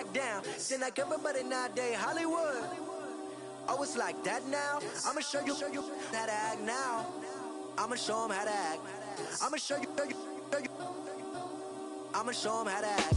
back down. Then like everybody nowadays, Hollywood. Oh, it's like that now? I'ma show you how to act now. I'ma show them how to act. I'ma show you. I'ma show them how to act.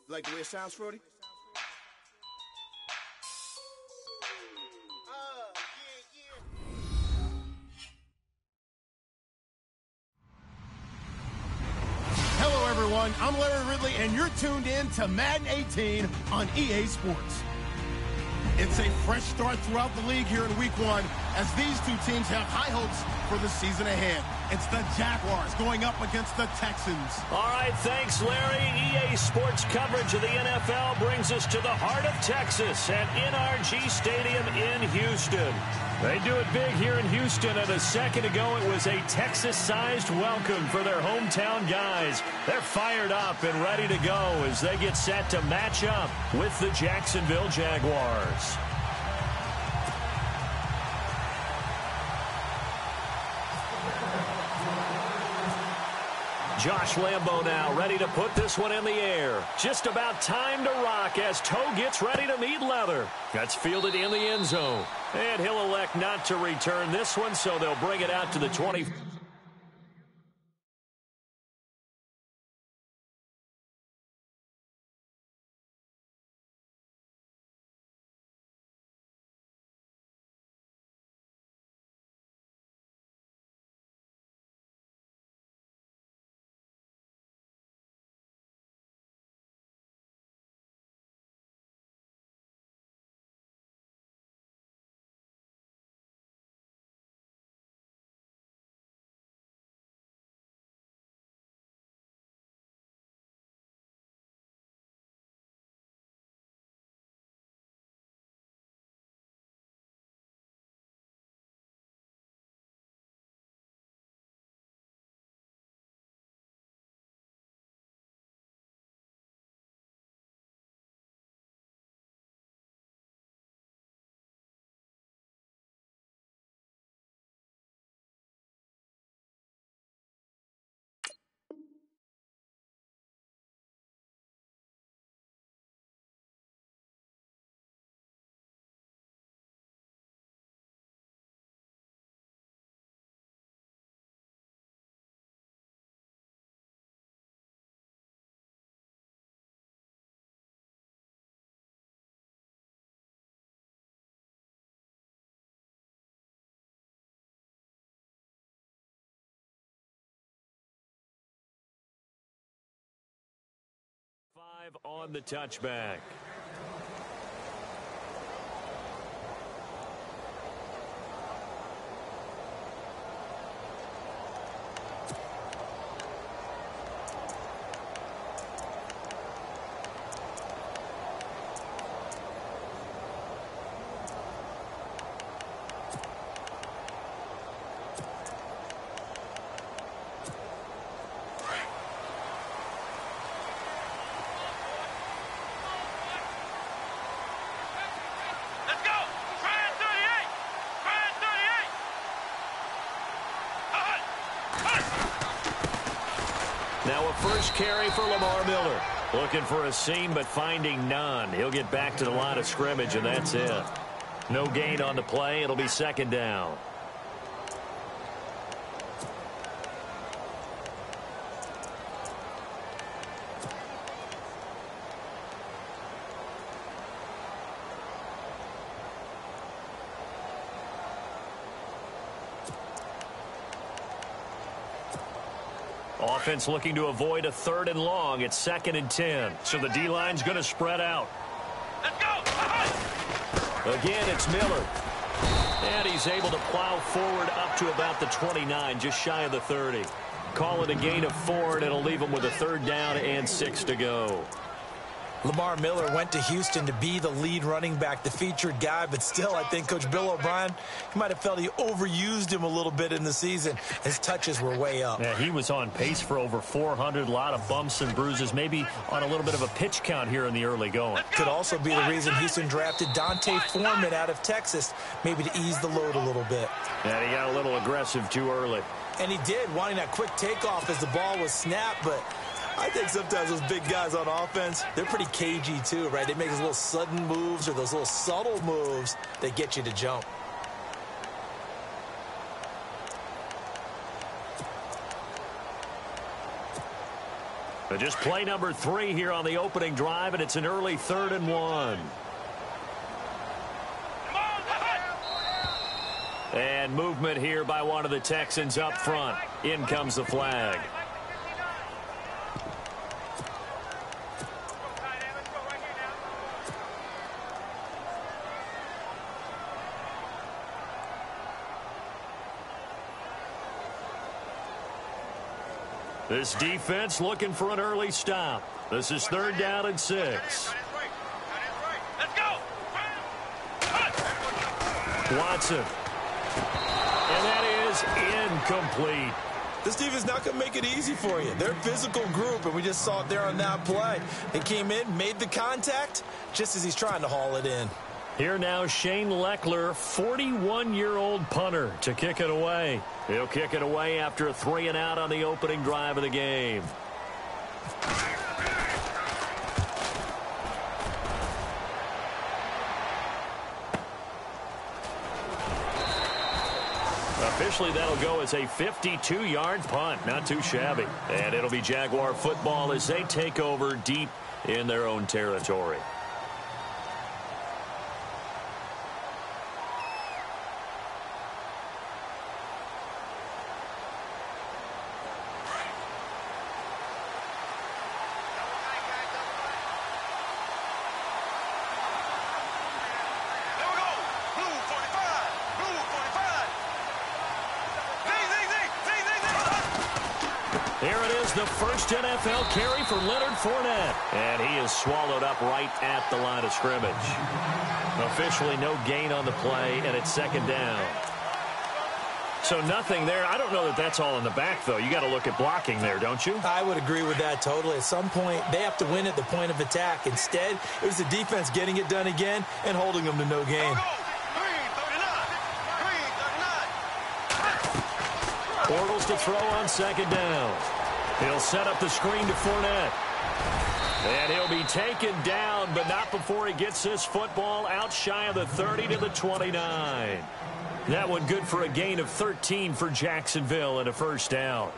Like the way it sounds, Shorty? Hello, everyone. I'm Larry Ridley, and you're tuned in to Madden 18 on EA Sports. It's a fresh start throughout the league here in Week 1 as these two teams have high hopes for the season ahead. It's the Jaguars going up against the Texans. All right, thanks, Larry. EA Sports coverage of the NFL brings us to the heart of Texas at NRG Stadium in Houston. They do it big here in Houston, and a second ago it was a Texas-sized welcome for their hometown guys. They're fired up and ready to go as they get set to match up with the Jacksonville Jaguars. Josh Lambo now ready to put this one in the air. Just about time to rock as Toe gets ready to meet leather. That's fielded in the end zone. And he'll elect not to return this one, so they'll bring it out to the 20. On the touchback. Now a first carry for Lamar Miller. Looking for a seam, but finding none. He'll get back to the line of scrimmage, and that's it. No gain on the play. It'll be second down. Offense looking to avoid a 3rd and long. It's 2nd and 10. So the D-line's going to spread out. Let's go! Again, it's Miller. And he's able to plow forward up to about the 29, just shy of the 30. Call it a gain of 4, and it'll leave him with a 3rd down and 6 to go. Lamar Miller went to Houston to be the lead running back, the featured guy, but still I think Coach Bill O'Brien, he might have felt he overused him a little bit in the season. His touches were way up. Yeah, he was on pace for over 400, a lot of bumps and bruises, maybe on a little bit of a pitch count here in the early going. Could also be the reason Houston drafted Dante Foreman out of Texas, maybe to ease the load a little bit. And he got a little aggressive too early. And he did, wanting that quick takeoff as the ball was snapped, but I think sometimes those big guys on offense, they're pretty cagey too, right? They make those little sudden moves or those little subtle moves that get you to jump. But just play number 3 here on the opening drive, and it's an early 3rd and 1. And movement here by one of the Texans up front. In comes the flag. This defense looking for an early stop. This is 3rd down and 6. Let's go. Watson. And that is incomplete. This defense is not going to make it easy for you. They're a physical group, and we just saw it there on that play. They came in, made the contact, just as he's trying to haul it in. Here now, Shane Leckler, 41-year-old punter, to kick it away. He'll kick it away after a 3-and-out on the opening drive of the game. Officially, that'll go as a 52-yard punt. Not too shabby. And it'll be Jaguar football as they take over deep in their own territory. Here it is, the first NFL carry for Leonard Fournette. And he is swallowed up right at the line of scrimmage. Officially no gain on the play, and it's 2nd down. So nothing there. I don't know that that's all in the back, though. You got to look at blocking there, don't you? I would agree with that totally. At some point, they have to win at the point of attack. Instead, it was the defense getting it done again and holding them to no gain. Bortles to throw on 2nd down. He'll set up the screen to Fournette. And he'll be taken down, but not before he gets this football out shy of the 30 to the 29. That one good for a gain of 13 for Jacksonville and a 1st down.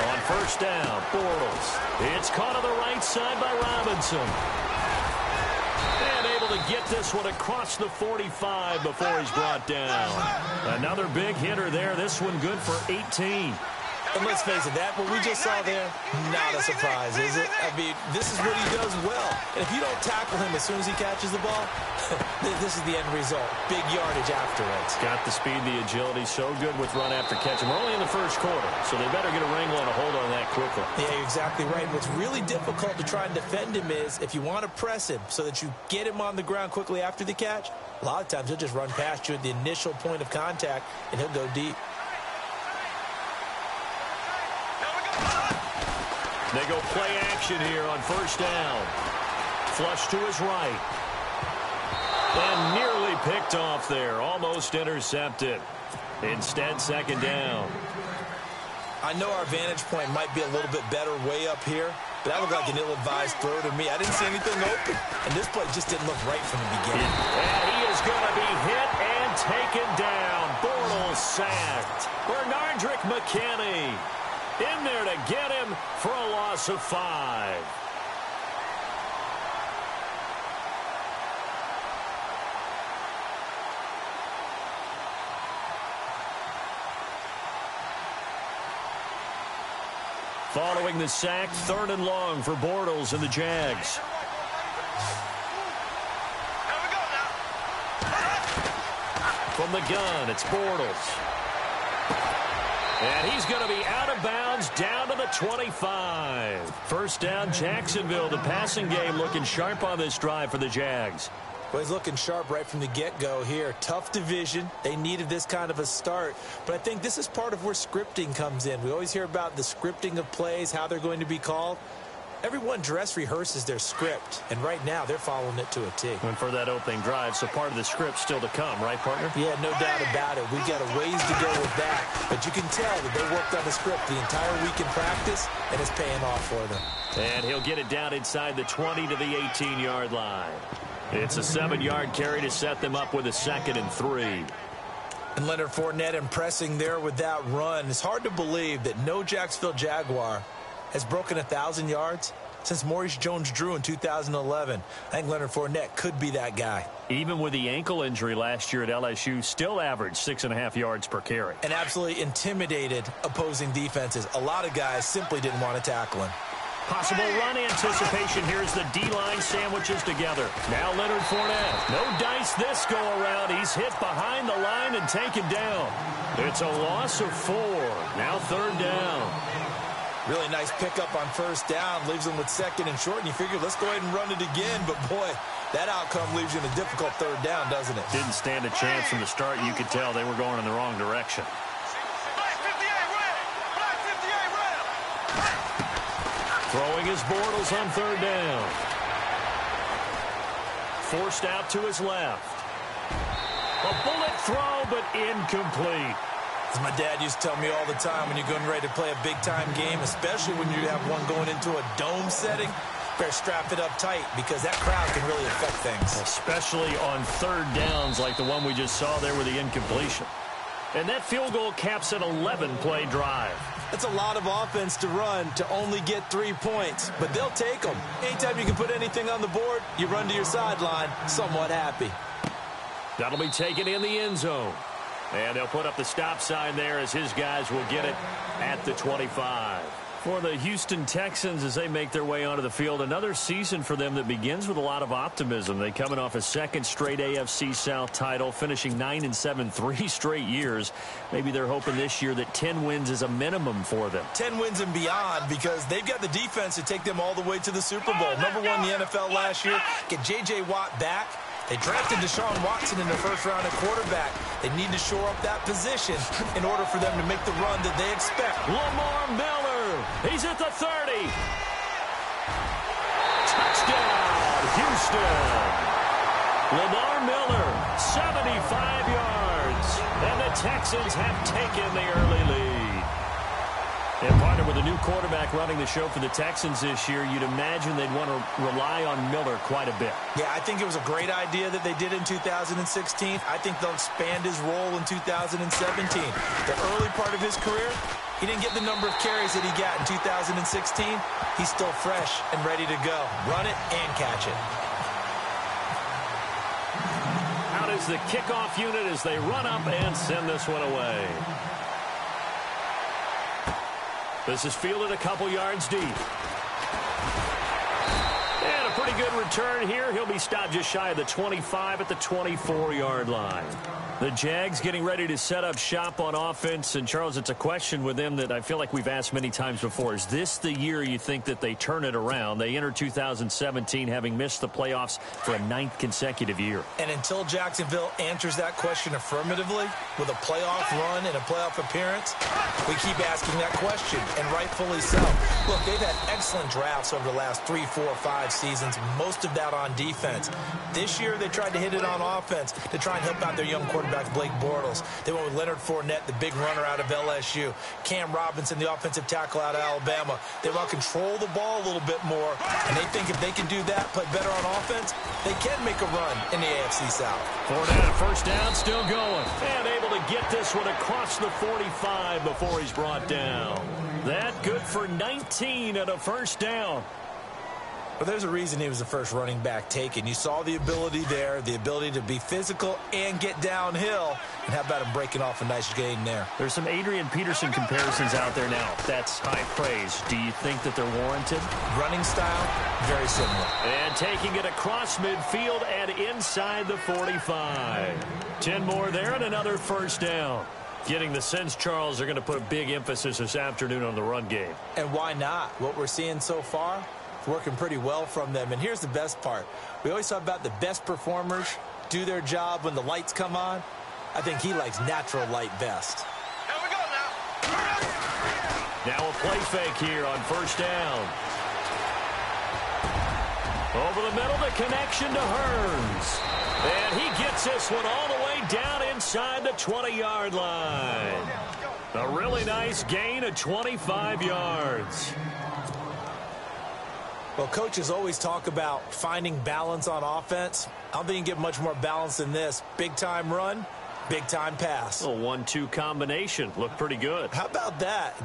On 1st down, Bortles. It's caught on the right side by Robinson. And able to get this one across the 45 before he's brought down. Another big hitter there. This one good for 18. And let's face it, that what we just saw there, not a surprise, is it? I mean, this is what he does well. And if you don't tackle him as soon as he catches the ball, this is the end result. Big yardage afterwards. Got the speed, the agility, so good with run after catch. And we're only in the 1st quarter, so they better get a wrangle and a hold on that quickly. Yeah, you're exactly right. What's really difficult to try and defend him is if you want to press him so that you get him on the ground quickly after the catch, a lot of times he'll just run past you at the initial point of contact, and he'll go deep. They go play action here on 1st down. Flush to his right. And nearly picked off there. Almost intercepted. Instead, 2nd down. I know our vantage point might be a little bit better way up here, but that looked like an ill-advised throw to me. I didn't see anything open, and this play just didn't look right from the beginning. And he is going to be hit and taken down. Bortles sacked. Bernardrick McKinney in there to get him for a loss of 5. Following the sack, 3rd and long for Bortles and the Jags. From the gun, it's Bortles. And he's going to be out of bounds down to the 25. First down, Jacksonville. The passing game looking sharp on this drive for the Jags. Well, he's looking sharp right from the get-go here. Tough division. They needed this kind of a start. But I think this is part of where scripting comes in. We always hear about the scripting of plays, how they're going to be called. Everyone dress rehearses their script, and right now they're following it to a T. And for that opening drive, so part of the script still to come, right, partner? Yeah, no doubt about it. We've got a ways to go with that, but you can tell that they worked on the script the entire week in practice, and it's paying off for them. And he'll get it down inside the 20 to the 18-yard line. It's a 7-yard carry to set them up with a 2nd and 3. And Leonard Fournette impressing there with that run. It's hard to believe that no Jacksonville Jaguar has broken 1,000 yards since Maurice Jones-Drew in 2011. I think Leonard Fournette could be that guy. Even with the ankle injury last year at LSU, still averaged 6.5 yards per carry. And absolutely intimidated opposing defenses. A lot of guys simply didn't want to tackle him. Possible run anticipation. Here's the D-line sandwiches together. Now Leonard Fournette. No dice this go-around. He's hit behind the line and taken down. It's a loss of 4. Now 3rd down. Really nice pickup on 1st down. Leaves them with 2nd and short. And you figure, let's go ahead and run it again. But, boy, that outcome leaves you in a difficult 3rd down, doesn't it? Didn't stand a chance from the start. You could tell they were going in the wrong direction. Throwing his Bortles on 3rd down. Forced out to his left. A bullet throw, but incomplete. As my dad used to tell me all the time, when you're getting ready to play a big-time game, especially when you have one going into a dome setting, better strap it up tight because that crowd can really affect things. Especially on 3rd downs like the one we just saw there with the incompletion. And that field goal caps an 11-play drive. That's a lot of offense to run to only get 3 points, but they'll take them. Anytime you can put anything on the board, you run to your sideline somewhat happy. That'll be taken in the end zone. And they'll put up the stop sign there as his guys will get it at the 25. For the Houston Texans as they make their way onto the field, another season for them that begins with a lot of optimism. They coming off a 2nd straight AFC South title, finishing 9-7 3 straight years. Maybe they're hoping this year that 10 wins is a minimum for them. 10 wins and beyond because they've got the defense to take them all the way to the Super Bowl. Number 1 in the NFL last year. Get J.J. Watt back. They drafted Deshaun Watson in the 1st round at quarterback. They need to shore up that position in order for them to make the run that they expect. Lamar Miller. He's at the 30. Touchdown, Houston. Lamar Miller, 75 yards. And the Texans have taken the early lead. And partner with a new quarterback running the show for the Texans this year, you'd imagine they'd want to rely on Miller quite a bit. Yeah, I think it was a great idea that they did in 2016. I think they'll expand his role in 2017. The early part of his career, he didn't get the number of carries that he got in 2016. He's still fresh and ready to go. Run it and catch it. Out is the kickoff unit as they run up and send this one away. This is fielded a couple yards deep. And a pretty good return here. He'll be stopped just shy of the 25 at the 24-yard line. The Jags getting ready to set up shop on offense. And, Charles, it's a question with them that I feel like we've asked many times before. Is this the year you think that they turn it around? They enter 2017 having missed the playoffs for a 9th consecutive year. And until Jacksonville answers that question affirmatively with a playoff run and a playoff appearance, we keep asking that question, and rightfully so. Look, they've had excellent drafts over the last 3, 4, 5 seasons, most of that on defense. This year they tried to hit it on offense to try and help out their young quarterback, Blake Bortles. They went with Leonard Fournette, the big runner out of LSU. Cam Robinson, the offensive tackle out of Alabama. They want to control the ball a little bit more, and they think if they can do that, play better on offense, they can make a run in the AFC South. Fournette, 1st down, still going. And able to get this one across the 45 before he's brought down. That good for 19 at a 1st down. But there's a reason he was the first running back taken. You saw the ability there, the ability to be physical and get downhill. And how about him breaking off a nice gain there? There's some Adrian Peterson comparisons out there now. That's high praise. Do you think that they're warranted? Running style, very similar. And taking it across midfield and inside the 45. 10 more there and another first down. Getting the sense, Charles, they're going to put a big emphasis this afternoon on the run game. And why not? What we're seeing so far, it's working pretty well from them. And here's the best part. We always talk about the best performers do their job when the lights come on. I think he likes natural light best. Here we go now. Now a play fake here on first down. Over the middle, the connection to Hearns. And he gets this one all the way down inside the 20-yard line. A really nice gain of 25 yards. Well, coaches always talk about finding balance on offense. I don't think you can get much more balance than this. Big-time run, big-time pass. A 1-2 combination. Looked pretty good. How about that?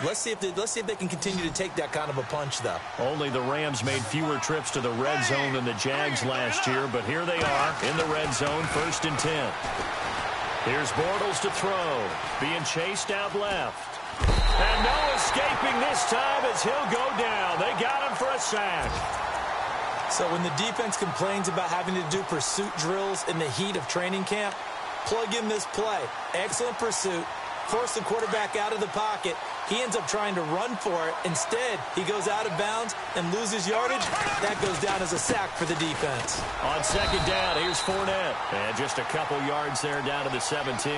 Let's see if they can continue to take that kind of a punch, though. Only the Rams made fewer trips to the red zone than the Jags last year, but here they are in the red zone, 1st and 10. Here's Bortles to throw, being chased out left. And no escaping this time as he'll go down. They got him for a sack. So when the defense complains about having to do pursuit drills in the heat of training camp, plug in this play. Excellent pursuit. Force the quarterback out of the pocket. He ends up trying to run for it. Instead, he goes out of bounds and loses yardage. That goes down as a sack for the defense. On second down, here's Fournette. And just a couple yards there down to the 17.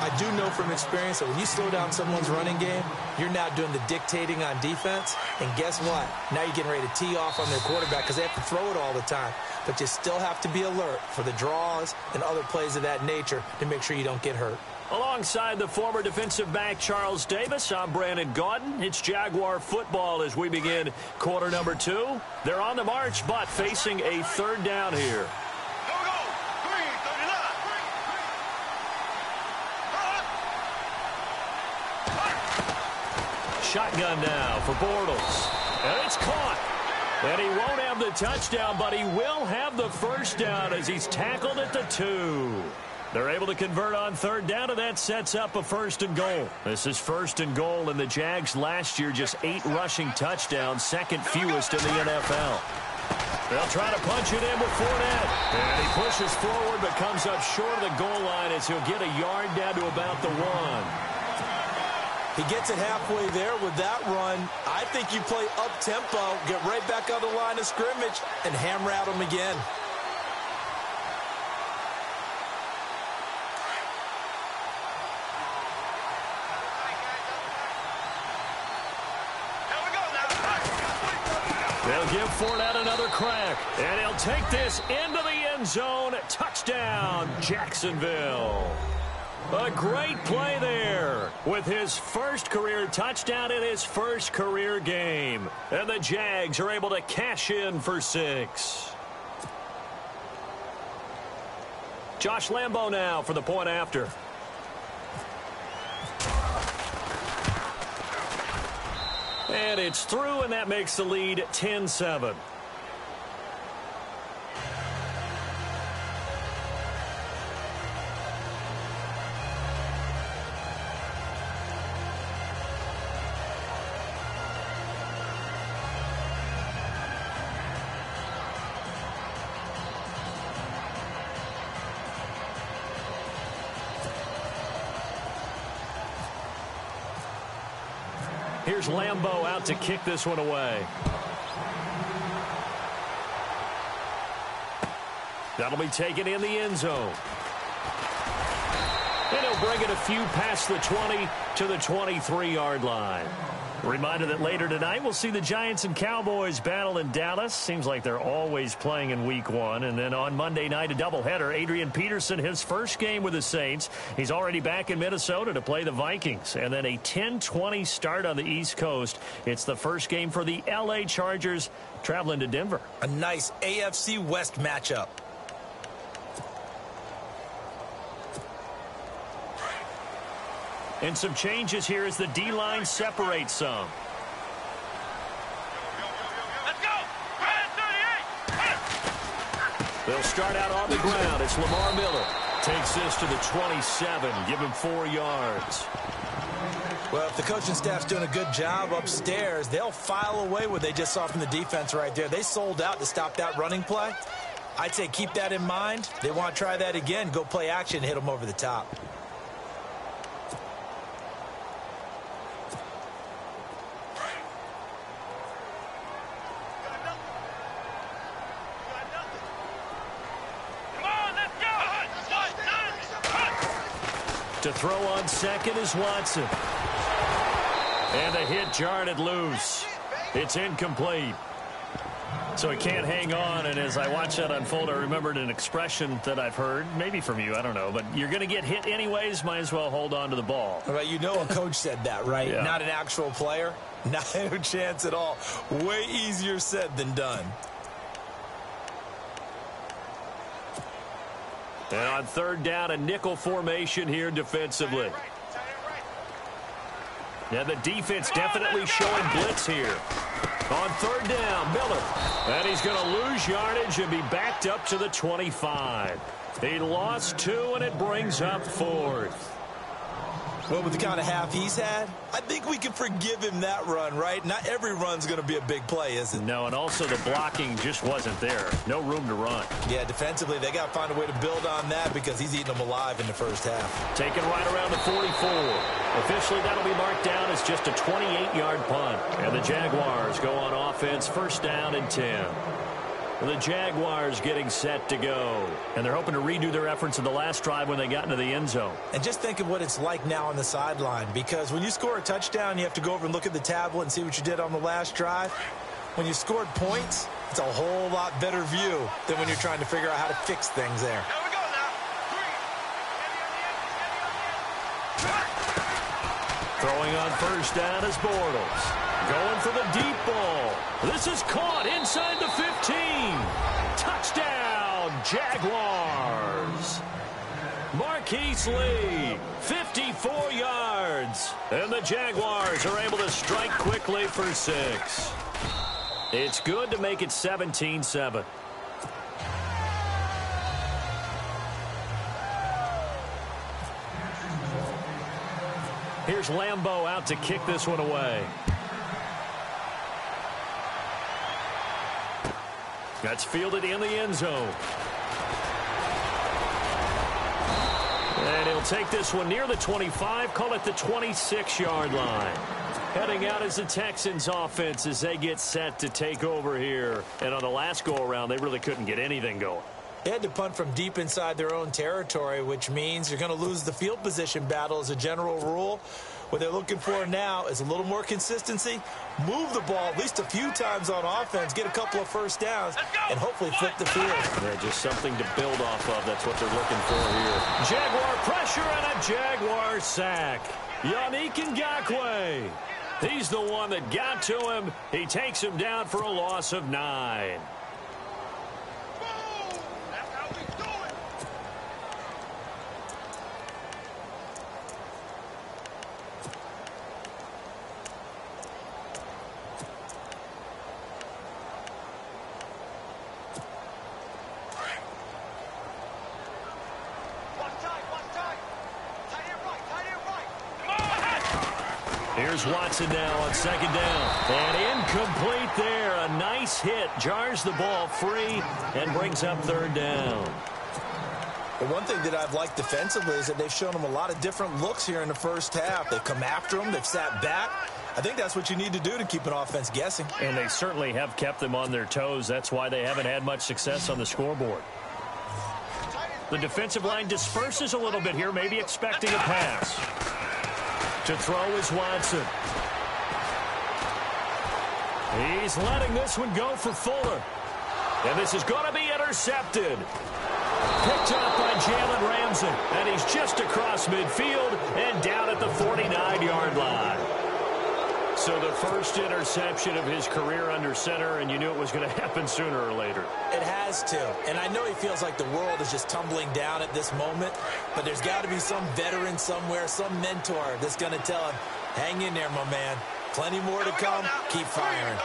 I do know from experience that when you slow down someone's running game, you're now doing the dictating on defense. And guess what? Now you're getting ready to tee off on their quarterback because they have to throw it all the time. But you still have to be alert for the draws and other plays of that nature to make sure you don't get hurt. Alongside the former defensive back Charles Davis, I'm Brandon Gaudin. It's Jaguar football as we begin quarter number 2. They're on the march, but facing a third down here. Shotgun now for Bortles. And it's caught. And he won't have the touchdown, but he will have the first down as he's tackled at the 2. They're able to convert on third down, and that sets up a 1st and goal. This is 1st and goal, and the Jags last year just 8 rushing touchdowns, second fewest in the NFL. They'll try to punch it in with Fournette. And he pushes forward but comes up short of the goal line as he'll get a yard down to about the 1. He gets it halfway there with that run. I think you play up-tempo, get right back on the line of scrimmage, and hammer at him again. They'll give Fournette another crack, and he'll take this into the end zone. Touchdown, Jacksonville. A great play there with his first career touchdown in his first career game. And the Jags are able to cash in for 6. Josh Lambo now for the point after. And it's through, and that makes the lead 10-7. Here's Lambo out to kick this one away. That'll be taken in the end zone. And he'll bring it a few past the 20 to the 23-yard line. Reminder that later tonight we'll see the Giants and Cowboys battle in Dallas. Seems like they're always playing in week 1. And then on Monday night, a doubleheader. Adrian Peterson, his first game with the Saints. He's already back in Minnesota to play the Vikings. And then a 10-20 start on the East Coast. It's the first game for the L.A. Chargers traveling to Denver. A nice AFC West matchup. And some changes here as the D-line separates some. They'll start out on the ground. It's Lamar Miller. Takes this to the 27. Give him 4 yards. Well, if the coaching staff's doing a good job upstairs, they'll file away what they just saw from the defense right there. They sold out to stop that running play. I'd say keep that in mind. They want to try that again. Go play action, hit them over the top. To throw on second is Watson. And the hit jarred it loose. It's incomplete. So he can't hang on, and as I watch that unfold, I remembered an expression that I've heard, maybe from you, I don't know, but you're going to get hit anyways, might as well hold on to the ball. Well, you know a coach said that, right? Yeah. Not an actual player. Not a chance at all. Way easier said than done. And on third down, a nickel formation here defensively. Yeah, the defense definitely showing blitz here. On third down, Miller. And he's going to lose yardage and be backed up to the 25. He lost 2, and it brings up 4th. Well, with the kind of half he's had, I think we can forgive him that run, right? Not every run's going to be a big play, is it? No, and also the blocking just wasn't there. No room to run. Yeah, defensively, they got to find a way to build on that because he's eating them alive in the first half. Taken right around the 44. Officially, that'll be marked down as just a 28-yard punt. And the Jaguars go on offense, first down and 10. The Jaguars getting set to go. And they're hoping to redo their efforts in the last drive when they got into the end zone. And just think of what it's like now on the sideline, because when you score a touchdown, you have to go over and look at the tablet and see what you did on the last drive. When you scored points, it's a whole lot better view than when you're trying to figure out how to fix things there. Here we go now. Throwing on first down is Bortles. Going for the deep ball. This is caught inside the 15. Touchdown, Jaguars. Marquise Lee, 54 yards. And the Jaguars are able to strike quickly for 6. It's good to make it 17-7. Here's Lambeau out to kick this one away. That's fielded in the end zone. And he'll take this one near the 25, call it the 26-yard line. Heading out as the Texans offense as they get set to take over here. And on the last go-around, they really couldn't get anything going. They had to punt from deep inside their own territory, which means you're going to lose the field position battle as a general rule. What they're looking for now is a little more consistency, move the ball at least a few times on offense, get a couple of first downs, and hopefully flip the field. Yeah, just something to build off of. That's what they're looking for here. Jaguar pressure and a Jaguar sack. Yannick Ngakoue. He's the one that got to him. He takes him down for a loss of 9. Here's Watson now on second down. And incomplete there. A nice hit. Jars the ball free and brings up third down. The one thing that I've liked defensively is that they've shown them a lot of different looks here in the first half. They've come after them. They've sat back. I think that's what you need to do to keep an offense guessing. And they certainly have kept them on their toes. That's why they haven't had much success on the scoreboard. The defensive line disperses a little bit here, maybe expecting a pass. To throw is Watson. He's letting this one go for Fuller. And this is going to be intercepted. Picked up by Jalen Ramsey. And he's just across midfield and down at the 49-yard line. So the first interception of his career under center, and you knew it was going to happen sooner or later. It has to. And I know he feels like the world is just tumbling down at this moment, but there's got to be some veteran somewhere, some mentor that's going to tell him, hang in there, my man. Plenty more to come. Keep firing.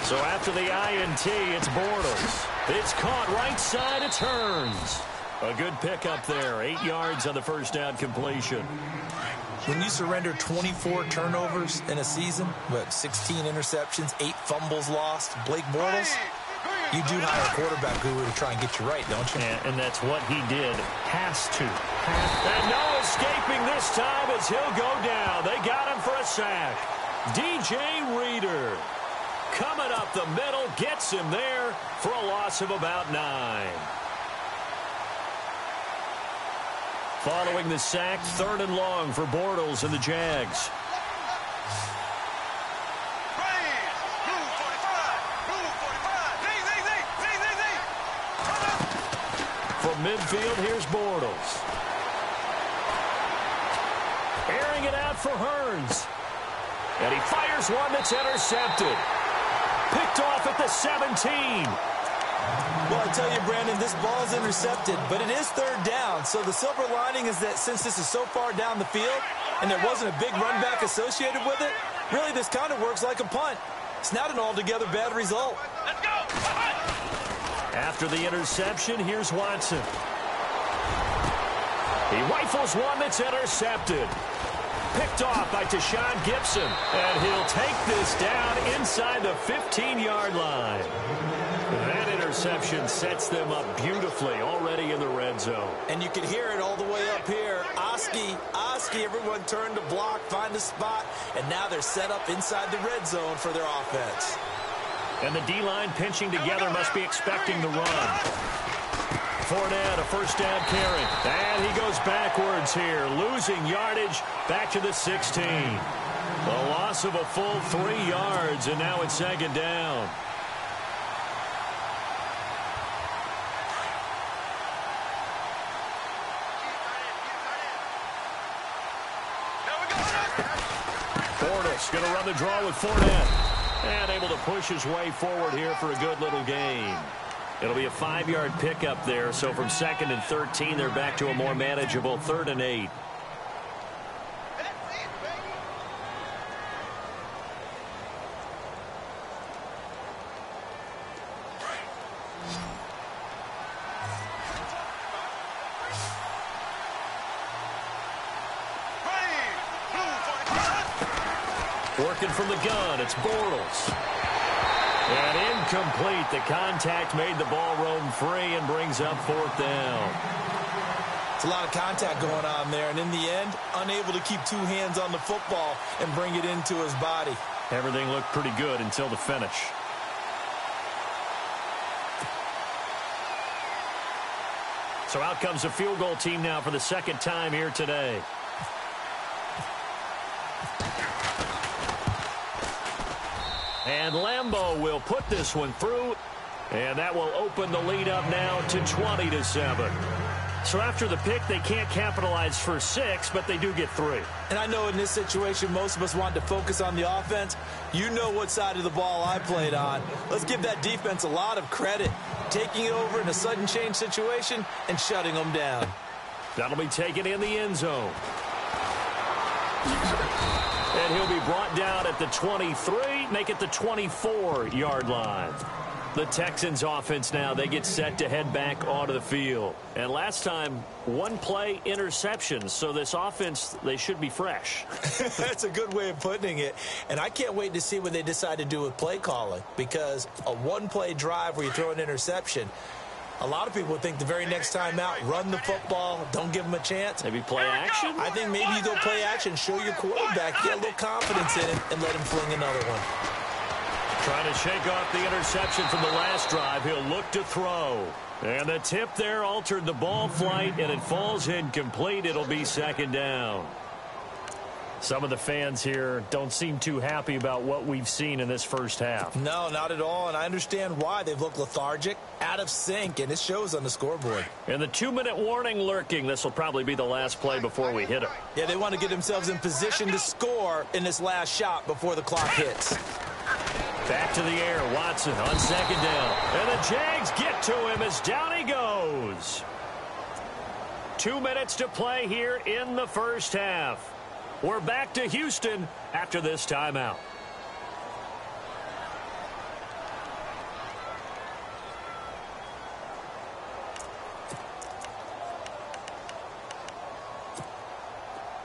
So after the INT, it's Bortles. It's caught right side. It's Hearns. A good pickup there. 8 yards on the first down completion. When you surrender 24 turnovers in a season, 16 interceptions, 8 fumbles lost, Blake Bortles, you do hire a quarterback guru to try and get you right, don't you? And that's what he did. Has to. And no escaping this time as he'll go down. They got him for a sack. DJ Reader coming up the middle, gets him there for a loss of about 9. Following the sack, 3rd and long for Bortles and the Jags. From midfield, here's Bortles. Airing it out for Hearns. And he fires one that's intercepted. Picked off at the 17. Well, I tell you, Brandon, this ball's intercepted, but it is 3rd down. So the silver lining is that since this is so far down the field and there wasn't a big run back associated with it, really this kind of works like a punt. It's not an altogether bad result. Let's go! After the interception, here's Watson. He rifles one that's intercepted. Picked off by Tashawn Gibson. And he'll take this down inside the 15-yard line. That interception sets them up beautifully already in the red zone. And you can hear it all the way up here. Oski, everyone turned to block, find a spot, and now they're set up inside the red zone for their offense. And the D-line pinching together must be expecting the run. Fournette, a first down carry. And he goes backwards here, losing yardage back to the 16. A loss of a full 3 yards, and now it's 2nd down. Bortles going to run the draw with Fournette. And able to push his way forward here for a good little gain. It'll be a 5-yard pickup there. So from 2nd and 13, they're back to a more manageable 3rd and 8. Working from the gun, it's Bortles. And incomplete. The contact made the ball roam free and brings up 4th down. It's a lot of contact going on there, and in the end, unable to keep 2 hands on the football and bring it into his body. Everything looked pretty good until the finish. So out comes the field goal team now for the 2nd time here today. And Lambeau will put this one through, and that will open the lead up now to 20-7. So after the pick, they can't capitalize for 6, but they do get 3. And I know in this situation, most of us want to focus on the offense. You know what side of the ball I played on. Let's give that defense a lot of credit, taking it over in a sudden change situation and shutting them down. That'll be taken in the end zone. And he'll be brought down at the 23, make it the 24-yard line. The Texans offense now, they get set to head back onto the field. And last time, 1 play interceptions, so this offense, they should be fresh. That's a good way of putting it. And I can't wait to see what they decide to do with play calling, because a 1-play drive where you throw an interception, a lot of people think the very next time out, run the football, don't give them a chance. Maybe play action? I think maybe you go play action, show your quarterback, get a little confidence in it, and let him fling another one. Trying to shake off the interception from the last drive. He'll look to throw. And the tip there altered the ball flight, and it falls incomplete. It'll be 2nd down. Some of the fans here don't seem too happy about what we've seen in this first half. No, not at all, and I understand why. They've looked lethargic, out of sync, and it shows on the scoreboard. And the 2-minute warning lurking. This will probably be the last play before we hit it. Yeah, they want to get themselves in position to score in this last shot before the clock hits. Back to the air, Watson on 2nd down. And the Jags get to him as down he goes. 2 minutes to play here in the first half. We're back to Houston after this timeout.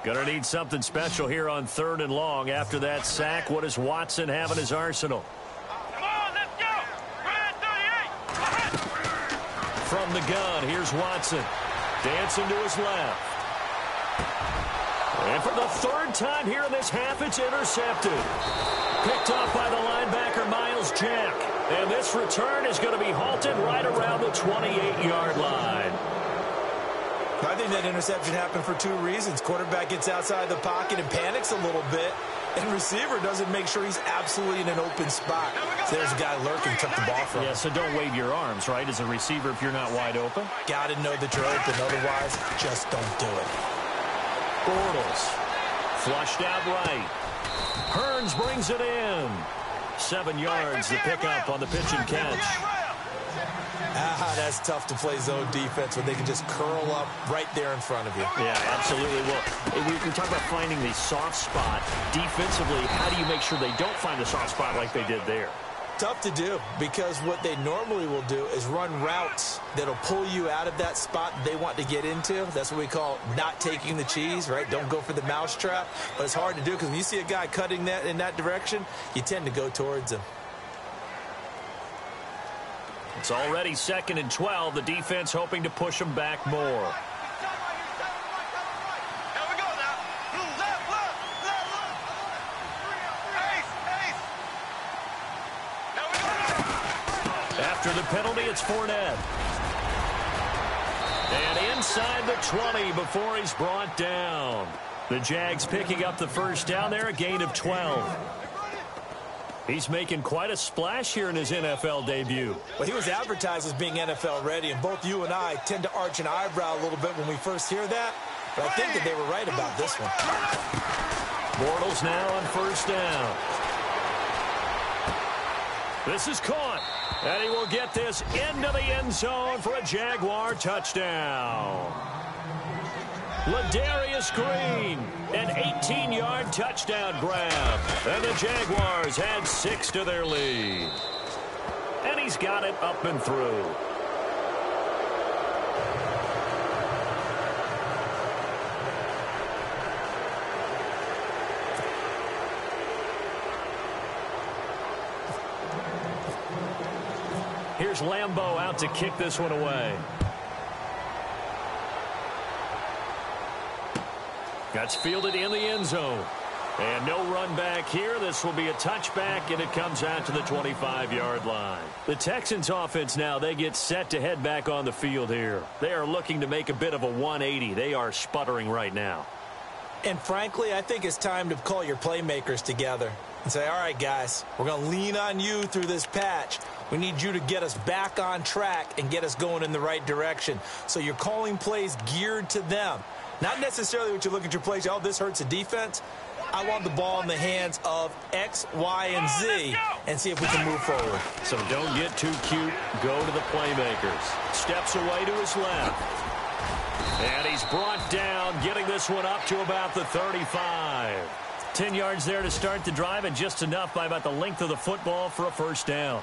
Gonna need something special here on 3rd and long. After that sack, what does Watson have in his arsenal? Come on, let's go. Red 38. From the gun, here's Watson. Dancing to his left. And for the 3rd time here in this half, it's intercepted. Picked off by the linebacker, Miles Jack. And this return is going to be halted right around the 28-yard line. I think that interception happened for 2 reasons. Quarterback gets outside the pocket and panics a little bit, and receiver doesn't make sure he's absolutely in an open spot. So there's a guy lurking, took the ball from him. Yeah, so don't wave your arms, right, as a receiver if you're not wide open. Got to know that you're open. Otherwise, just don't do it. Bortles. Flushed out right. Hearns brings it in. 7 yards, the pickup on the pitch and catch. That's tough to play zone defense when they can just curl up right there in front of you. Yeah, absolutely. Well, we talk about finding the soft spot. Defensively, how do you make sure they don't find the soft spot like they did there? Tough to do, because what they normally will do is run routes that'll pull you out of that spot they want to get into. That's what we call not taking the cheese, right? Don't go for the mousetrap. But it's hard to do because when you see a guy cutting that in that direction, you tend to go towards him. It's already 2nd and 12. The defense hoping to push them back more. Here we go now. Left. Ace. Here we go. After the penalty, it's Fournette. And inside the 20 before he's brought down. The Jags picking up the first down there, a gain of 12. He's making quite a splash here in his NFL debut. Well, he was advertised as being NFL ready, and both you and I tend to arch an eyebrow a little bit when we first hear that. But I think that they were right about this one. Bortles now on first down. This is caught. And he will get this into the end zone for a Jaguar touchdown. Ladarius Green, an 18-yard touchdown grab. And the Jaguars had 6 to their lead. And he's got it up and through. Here's Lambeau out to kick this one away. That's fielded in the end zone. And no run back here. This will be a touchback, and it comes out to the 25-yard line. The Texans offense now, they get set to head back on the field here. They are looking to make a bit of a 180. They are sputtering right now. And frankly, I think it's time to call your playmakers together and say, all right, guys, we're going to lean on you through this patch. We need you to get us back on track and get us going in the right direction. So you're calling plays geared to them. Not necessarily what you look at your plays, oh, this hurts the defense. I want the ball in the hands of X, Y, and Z and see if we can move forward. So don't get too cute. Go to the playmakers. Steps away to his left. And he's brought down, getting this one up to about the 35. 10 yards there to start the drive, and just enough by about the length of the football for a first down.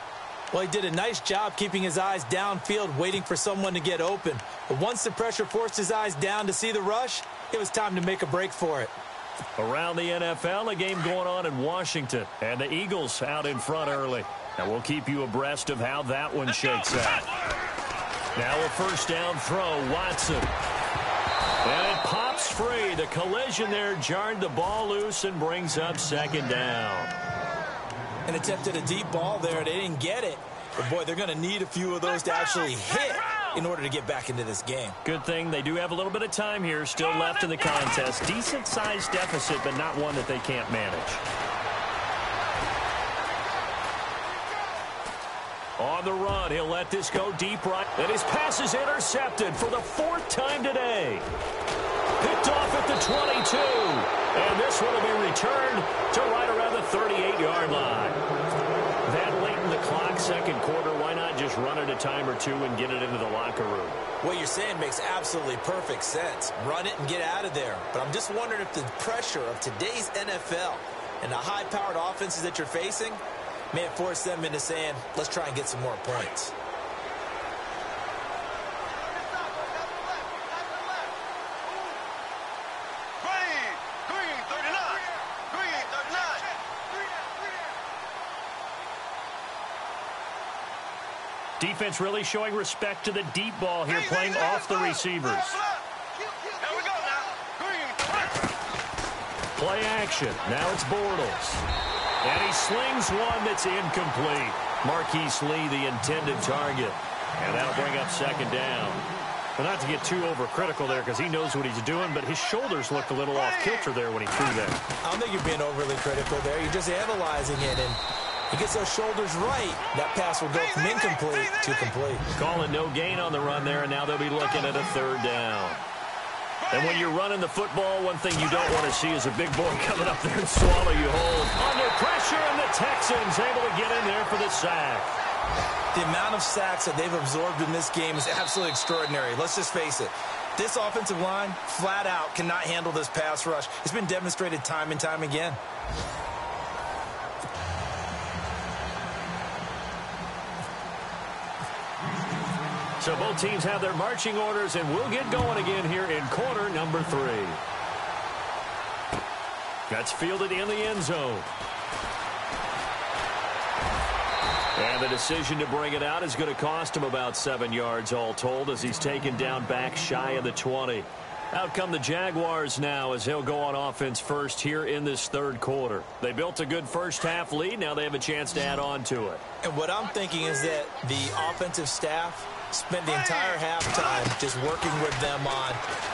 Well, he did a nice job keeping his eyes downfield, waiting for someone to get open. But once the pressure forced his eyes down to see the rush, it was time to make a break for it. Around the NFL, a game going on in Washington, and the Eagles out in front early. And we'll keep you abreast of how that one shakes out. Now a first down throw, Watson. And it pops free. The collision there jarred the ball loose and brings up second down. And attempted a deep ball there. They didn't get it. But, boy, they're going to need a few of those to actually hit in order to get back into this game. Good thing they do have a little bit of time here still left in the contest. Decent-sized deficit, but not one that they can't manage. On the run, he'll let this go deep right. And his pass is intercepted for the 4th time today. Picked off at the 22. And this one will be returned to right around the 38-yard line. That late in the clock, second quarter, why not just run it a time or two and get it into the locker room? What you're saying makes absolutely perfect sense. Run it and get out of there. But I'm just wondering if the pressure of today's NFL and the high-powered offenses that you're facing may have forced them into saying, let's try and get some more points. Defense really showing respect to the deep ball here, playing off the receivers. Here we go now. Play action. Now it's Bortles. And he slings one that's incomplete. Marquise Lee, the intended target. And that'll bring up second down. Well, not to get too overcritical there because he knows what he's doing, but his shoulders looked a little off-kilter there when he threw that. I don't think you're being overly critical there. You're just analyzing it, and he gets those shoulders right. That pass will go from incomplete to complete. Calling no gain on the run there, and now they'll be looking at a third down. And when you're running the football, one thing you don't want to see is a big boy coming up there and swallow you whole. Under pressure, and the Texans able to get in there for the sack. The amount of sacks that they've absorbed in this game is absolutely extraordinary. Let's just face it. This offensive line, flat out, cannot handle this pass rush. It's been demonstrated time and time again. So both teams have their marching orders, and we'll get going again here in quarter number 3. That's fielded in the end zone. And the decision to bring it out is going to cost him about 7 yards all told as he's taken down back shy of the 20. Out come the Jaguars now as they'll go on offense first here in this third quarter. They built a good first-half lead. Now they have a chance to add on to it. And what I'm thinking is that the offensive staff spent the entire halftime just working with them on,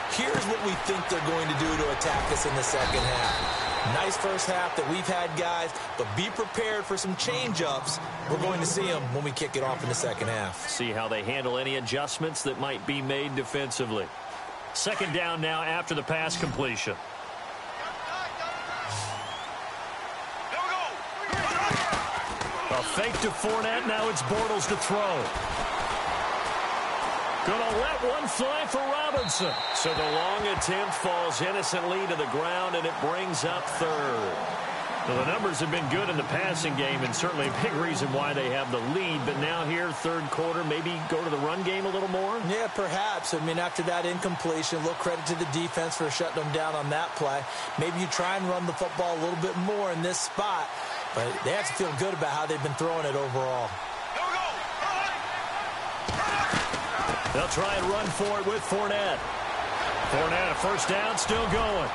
here's what we think they're going to do to attack us in the second half. Nice first half that we've had, guys, but be prepared for some change-ups. We're going to see them when we kick it off in the second half. See how they handle any adjustments that might be made defensively. Second down now after the pass completion. A fake to Fournette. Now it's Bortles to throw. Gonna let one fly for Robinson. So the long attempt falls innocently to the ground, and it brings up third. Well, the numbers have been good in the passing game, and certainly a big reason why they have the lead. But now here, third quarter, maybe go to the run game a little more? Yeah, perhaps. I mean, after that incompletion, a little credit to the defense for shutting them down on that play. Maybe you try and run the football a little bit more in this spot. But they have to feel good about how they've been throwing it overall. They'll try and run for it with Fournette. Fournette, a first down, still going.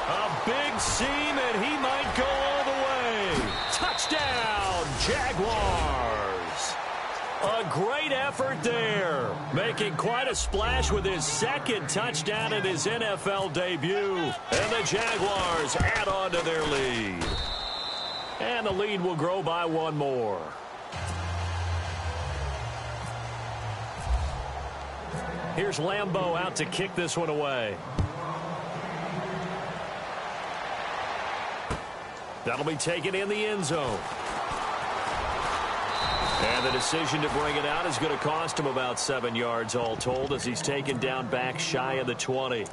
A big seam, and he might go all the way. Touchdown, Jaguars. A great effort there. Making quite a splash with his second touchdown in his NFL debut. And the Jaguars add on to their lead. And the lead will grow by one more. Here's Lambeau out to kick this one away. That'll be taken in the end zone. And the decision to bring it out is going to cost him about 7 yards all told as he's taken down back shy of the 20.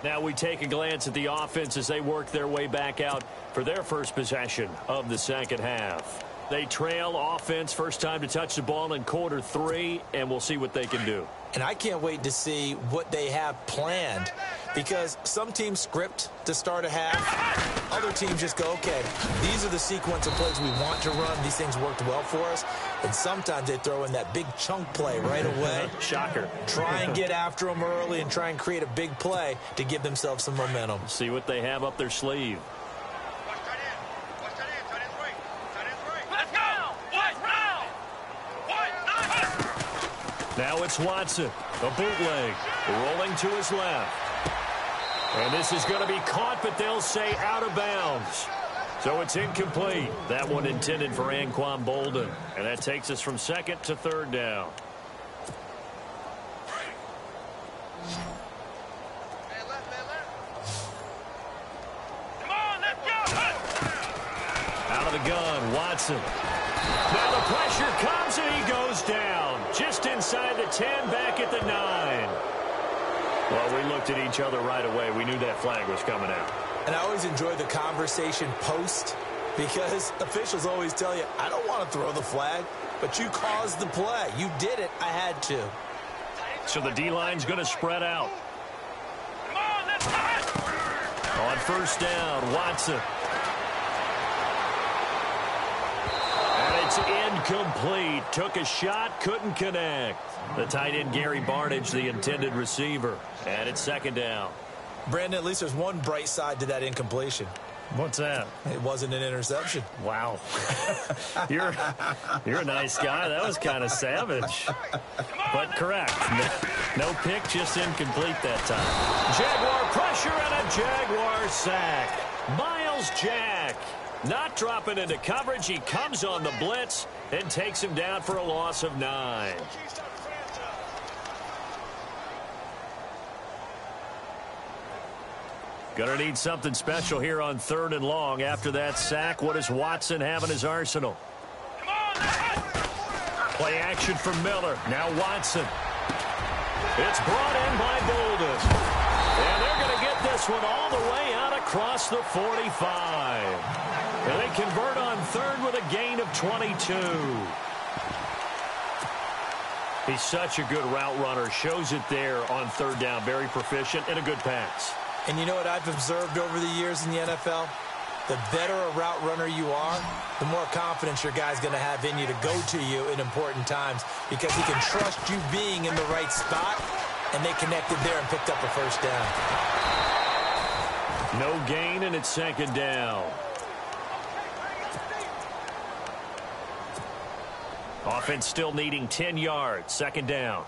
Now we take a glance at the offense as they work their way back out for their first possession of the second half. They trail offense, first time to touch the ball in quarter 3, and we'll see what they can do. And I can't wait to see what they have planned, because some teams script to start a half. Other teams just go, okay, these are the sequence of plays we want to run. These things worked well for us. And sometimes they throw in that big chunk play right away. Shocker. Try and get after them early and try and create a big play to give themselves some momentum. See what they have up their sleeve. Now it's Watson, a bootleg, rolling to his left. And this is going to be caught, but they'll say out of bounds. So it's incomplete. That one intended for Anquan Bolden. And that takes us from second to third down. Come on, let's go! Out of the gun, Watson. Now the pressure comes and he goes down. Just inside the 10, back at the 9. Well, we looked at each other right away. We knew that flag was coming out. And I always enjoy the conversation post, because officials always tell you, I don't want to throw the flag, but you caused the play. You did it. I had to. So the D-line's going to spread out. Come on, let's go! On first down, Watson. And It's incomplete. Took a shot, couldn't connect. The tight end, Gary Barnidge, the intended receiver. And it's second down. Brandon, at least there's one bright side to that incompletion. What's that? It wasn't an interception. Wow. You're a nice guy. That was kind of savage. But correct. No pick, just incomplete that time. Jaguar pressure and a Jaguar sack. Miles Jack not dropping into coverage. He comes on the blitz and takes him down for a loss of 9. Gonna need something special here on 3rd and long. After that sack, what does Watson have in his arsenal? Play action for Miller. Now Watson. It's brought in by Bolden. And they're going to get this one all the way out across the 45. And they convert on 3rd with a gain of 22. He's such a good route runner. Shows it there on 3rd down. Very proficient and a good pass. And you know what I've observed over the years in the NFL? The better a route runner you are, the more confidence your guy's going to have in you to go to you in important times because he can trust you being in the right spot, and they connected there and picked up a first down. No gain, and it's second down. Offense still needing 10 yards. Second down.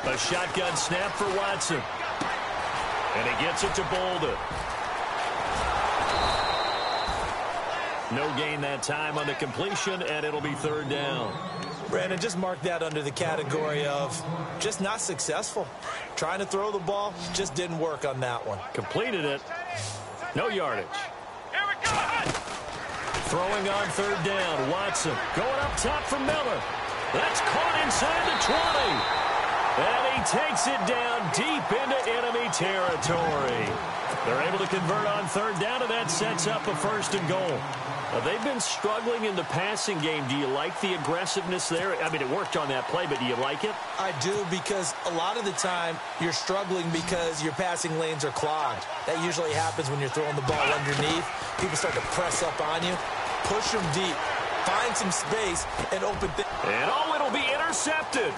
A shotgun snap for Watson. And he gets it to Bolden. No gain that time on the completion, and it'll be 3rd down. Brandon, just mark that under the category of just not successful. Trying to throw the ball, just didn't work on that one. Completed it. No yardage. Throwing on 3rd down. Watson going up top for Miller. That's caught inside the 20. And he takes it down deep into enemy territory. They're able to convert on 3rd down, and that sets up a 1st and goal. They've been struggling in the passing game. Do you like the aggressiveness there? I mean, it worked on that play, but do you like it? I do, because a lot of the time you're struggling because your passing lanes are clogged. That usually happens when you're throwing the ball underneath. People start to press up on you. Push them deep. Find some space and open things. And it'll be intercepted.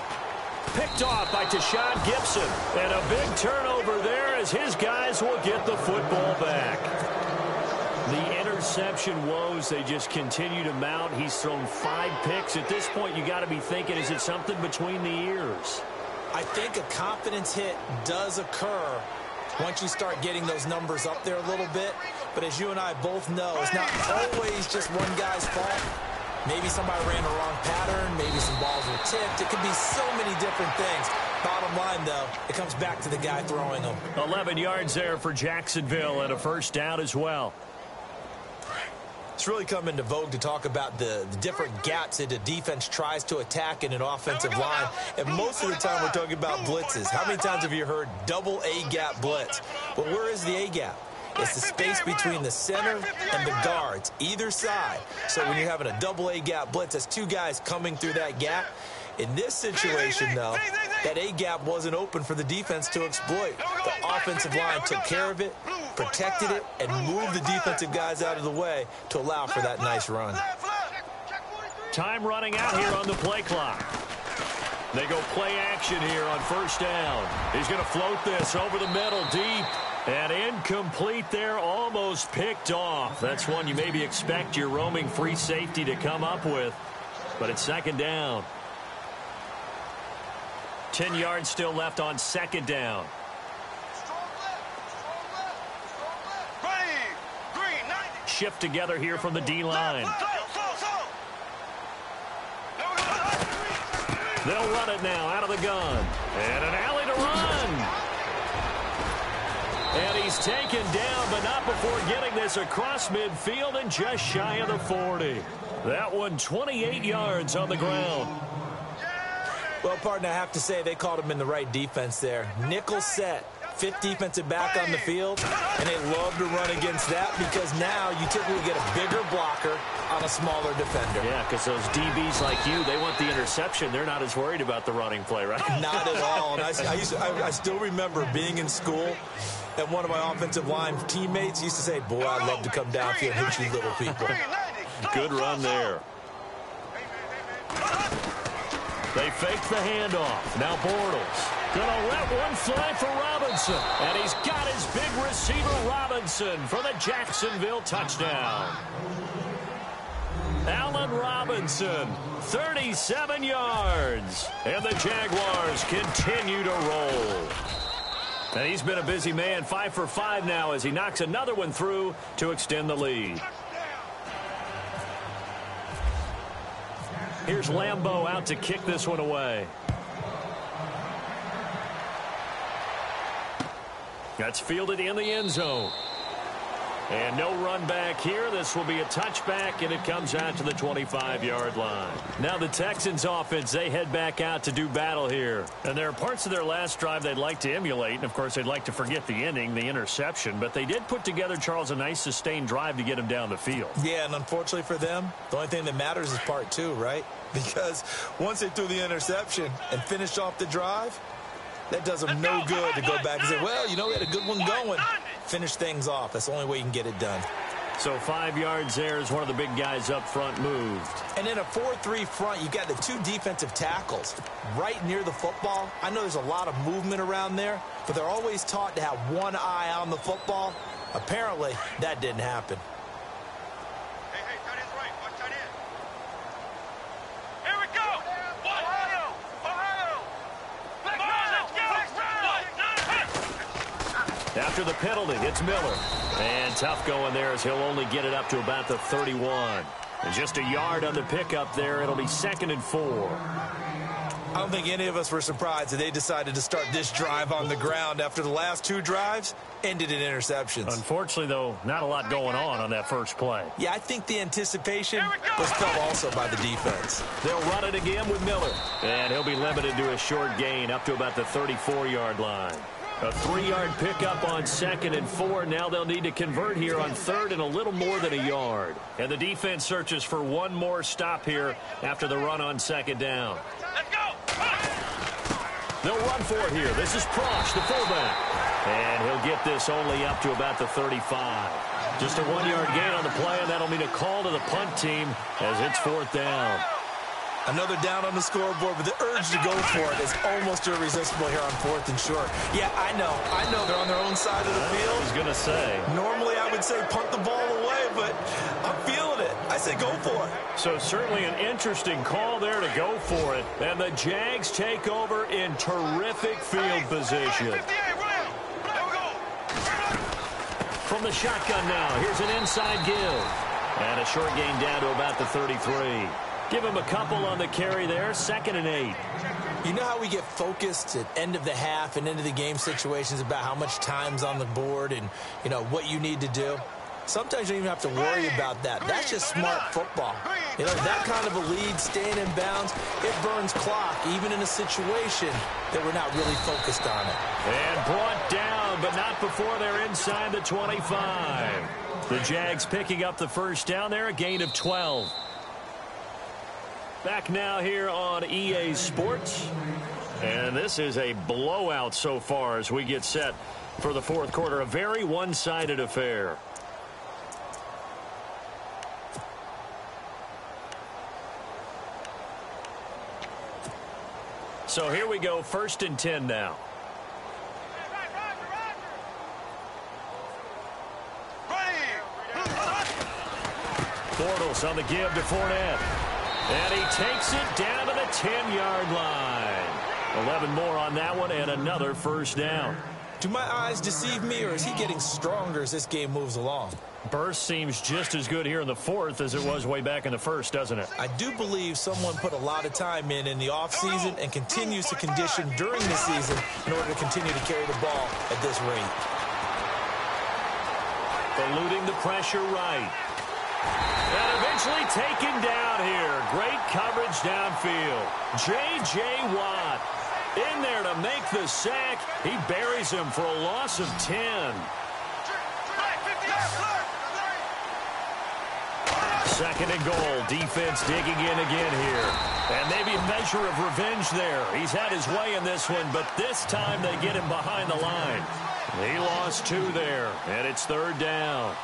Picked off by Tashawn Gibson. And a big turnover there as his guys will get the football back. The interception woes, they just continue to mount. He's thrown 5 picks. At this point, you got to be thinking, is it something between the ears? I think a confidence hit does occur once you start getting those numbers up there a little bit. But as you and I both know, it's not always just one guy's fault. Maybe somebody ran a wrong pattern. Maybe some balls were tipped. It could be so many different things. Bottom line, though, it comes back to the guy throwing them. 11 yards there for Jacksonville and a 1st down as well. It's really come into vogue to talk about the different gaps that a defense tries to attack in an offensive line. And most of the time we're talking about blitzes. How many times have you heard double A-gap blitz? But where is the A-gap? It's the space between the center and the guards, either side. So when you're having a double A-gap blitz, that's 2 guys coming through that gap. In this situation, though, that A-gap wasn't open for the defense to exploit. The offensive line took care of it, protected it, and moved the defensive guys out of the way to allow for that nice run. Time running out here on the play clock. They go play action here on 1st down. He's going to float this over the middle deep. And incomplete there, almost picked off. That's one you maybe expect your roaming free safety to come up with. But it's 2nd down. 10 yards still left on 2nd down. Shift together here from the D-line. They'll run it now out of the gun. And an alley to run. And he's taken down, but not before getting this across midfield and just shy of the 40. That one 28 yards on the ground. Well, partner, I have to say they called him in the right defense there. Nickel set. fifth defensive back on the field, and they love to run against that because now you typically get a bigger blocker on a smaller defender. Yeah, because those DBs like you, they want the interception. They're not as worried about the running play, right? Not at all. And I still remember being in school, and one of my offensive line teammates used to say, boy, I'd love to come downfield and hit you little people. Good run there. They fake the handoff. Now Bortles gonna let one fly for Robinson. And he's got his big receiver Robinson for the Jacksonville touchdown. Allen Robinson, 37 yards. And the Jaguars continue to roll. And he's been a busy man, 5 for 5 now as he knocks another one through to extend the lead. Here's Lambeau out to kick this one away. That's fielded in the end zone. And no run back here. This will be a touchback, and it comes out to the 25-yard line. Now the Texans offense, they head back out to do battle here. And there are parts of their last drive they'd like to emulate. And, of course, they'd like to forget the ending, the interception. But they did put together, Charles, a nice sustained drive to get him down the field. Yeah, and unfortunately for them, the only thing that matters is part 2, right? Because once they threw the interception and finished off the drive, that does them no good to go back and say, well, you know, we had a good one going. Finish things off. That's the only way you can get it done. So 5 yards there as one of the big guys up front moved. And in a 4-3 front, you've got the 2 defensive tackles right near the football. I know there's a lot of movement around there, but they're always taught to have one eye on the football. Apparently, that didn't happen. Hey, tight end's right. Watch tight end. Here we go. Ohio. After the penalty, it's Miller. And tough going there as he'll only get it up to about the 31. And just a yard on the pickup there. It'll be 2nd and 4. I don't think any of us were surprised that they decided to start this drive on the ground after the last 2 drives ended in interceptions. Unfortunately, though, not a lot going on that first play. Yeah, I think the anticipation was felt also by the defense. They'll run it again with Miller. And he'll be limited to a short gain up to about the 34-yard line. A 3-yard pickup on 2nd and 4. Now they'll need to convert here on 3rd and a little more than a yard. And the defense searches for one more stop here after the run on 2nd down. Let's go. They'll run for it here. This is Prosh, the fullback. And he'll get this only up to about the 35. Just a 1-yard gain on the play, and that'll mean a call to the punt team as it's 4th down. Another down on the scoreboard, but the urge to go for it is almost irresistible here on 4th and short. Yeah, I know they're on their own side of the field. I was going to say. Normally I would say punt the ball away, but I'm feeling it. I say go for it. So certainly an interesting call there to go for it. And the Jags take over in terrific field position. 58, William. There we go. From the shotgun now, here's an inside give. And a short gain down to about the 33. Give him a couple on the carry there, 2nd and 8. You know how we get focused at end of the half and into the game situations about how much time's on the board and, you know, what you need to do? Sometimes you don't even have to worry about that. That's just smart football. You know, that kind of a lead, staying in bounds, it burns clock, even in a situation that we're not really focused on it. And brought down, but not before they're inside the 25. The Jags picking up the first down there, a gain of 12. Back now here on EA Sports. And this is a blowout so far as we get set for the 4th quarter. A very one-sided affair. So here we go, 1st and 10 now. Bortles on the give to Fournette. And he takes it down to the 10-yard line. 11 more on that one and another first down. Do my eyes deceive me, or is he getting stronger as this game moves along? Burst seems just as good here in the 4th as it was way back in the 1st, doesn't it? I do believe someone put a lot of time in the offseason and continues to condition during the season in order to continue to carry the ball at this rate. Eluding the pressure right. And eventually taken down here. Great coverage downfield. J.J. Watt. In there to make the sack. He buries him for a loss of 10. Second and goal. Defense digging in again here. And maybe a measure of revenge there. He's had his way in this one, but this time they get him behind the line. He lost 2 there, and it's third down.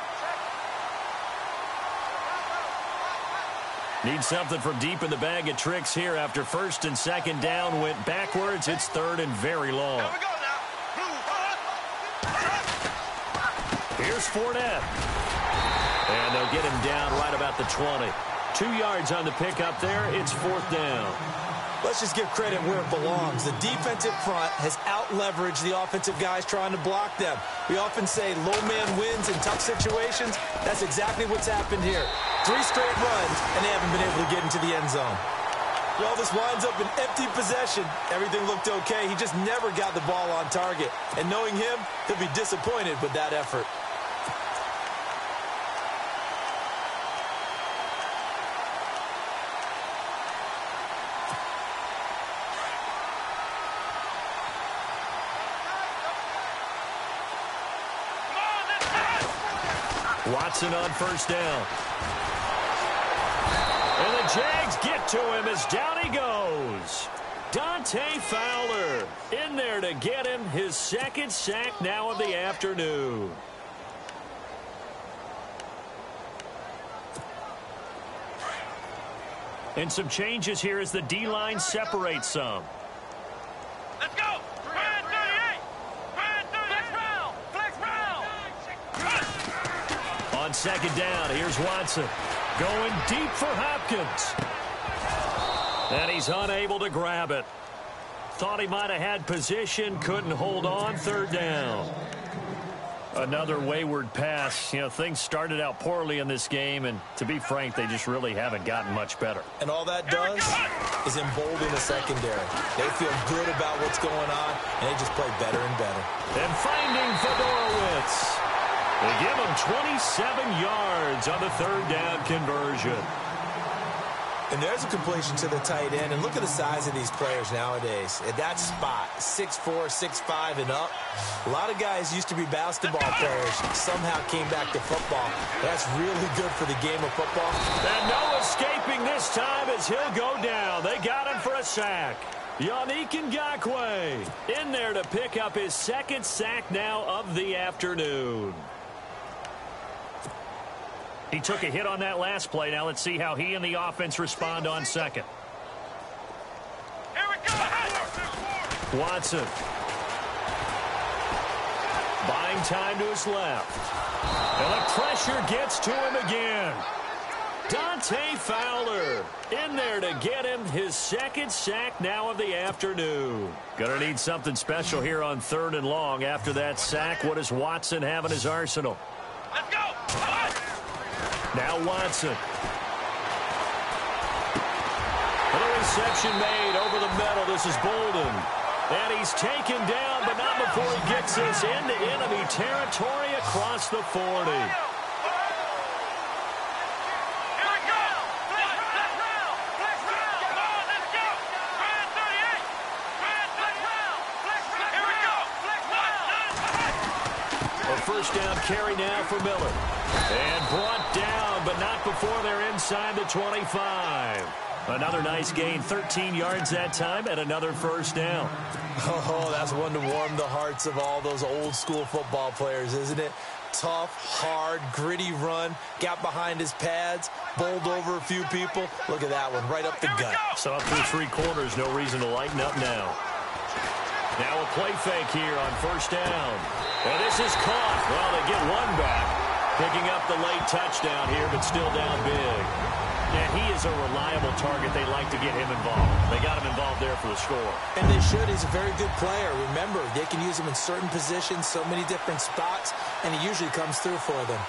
Need something from deep in the bag of tricks here after first and second down went backwards. It's third and very long. Here's Fournette. And they'll get him down right about the 20. 2 yards on the pickup there. It's fourth down. Let's just give credit where it belongs. The defensive front has out-leveraged the offensive guys trying to block them. We often say low man wins in tough situations. That's exactly what's happened here. 3 straight runs, and they haven't been able to get into the end zone. Well, this winds up an empty possession. Everything looked okay. He just never got the ball on target. And knowing him, he'll be disappointed with that effort. Watson on first down. And the Jags get to him as down he goes. Dante Fowler in there to get him his second sack now of the afternoon. And some changes here as the D-line separates some. Let's go! Brand 38! Brand 38! Flex round! On second down, here's Watson. Going deep for Hopkins. And he's unable to grab it. Thought he might have had position, couldn't hold on, third down. Another wayward pass. You know, things started out poorly in this game, and to be frank, they just really haven't gotten much better. And all that does is embolden the secondary. They feel good about what's going on, and they just play better and better. And finding Fedorowicz. They give him 27 yards on the third down conversion. And there's a completion to the tight end. And look at the size of these players nowadays. At that spot, 6'4", 6'5", and up. A lot of guys used to be basketball players. Somehow came back to football. That's really good for the game of football. And no escaping this time as he'll go down. They got him for a sack. Yannick Ngakoue in there to pick up his second sack now of the afternoon. He took a hit on that last play. Now let's see how he and the offense respond on second. Here we go! Watson. Buying time to his left. And the pressure gets to him again. Dante Fowler in there to get him his second sack now of the afternoon. Gonna need something special here on third and long. After that sack, what does Watson have in his arsenal? Let's go! Now Watson. And a reception made over the middle. This is Bolden. And he's taken down, but not before he gets this into enemy territory across the 40. First down carry now for Miller. And brought down, but not before they're inside the 25. Another nice gain, 13 yards that time, and another first down. Oh, that's one to warm the hearts of all those old school football players, isn't it? Tough, hard, gritty run, got behind his pads, bowled over a few people. Look at that one, right up the gut. So up through 3 quarters, no reason to lighten up now. Now a play fake here on first down. And this is caught. Well, they get one back. Picking up the late touchdown here, but still down big. Yeah, he is a reliable target. They like to get him involved. They got him involved there for the score. And they should. He's a very good player. Remember, they can use him in certain positions, so many different spots, and he usually comes through for them.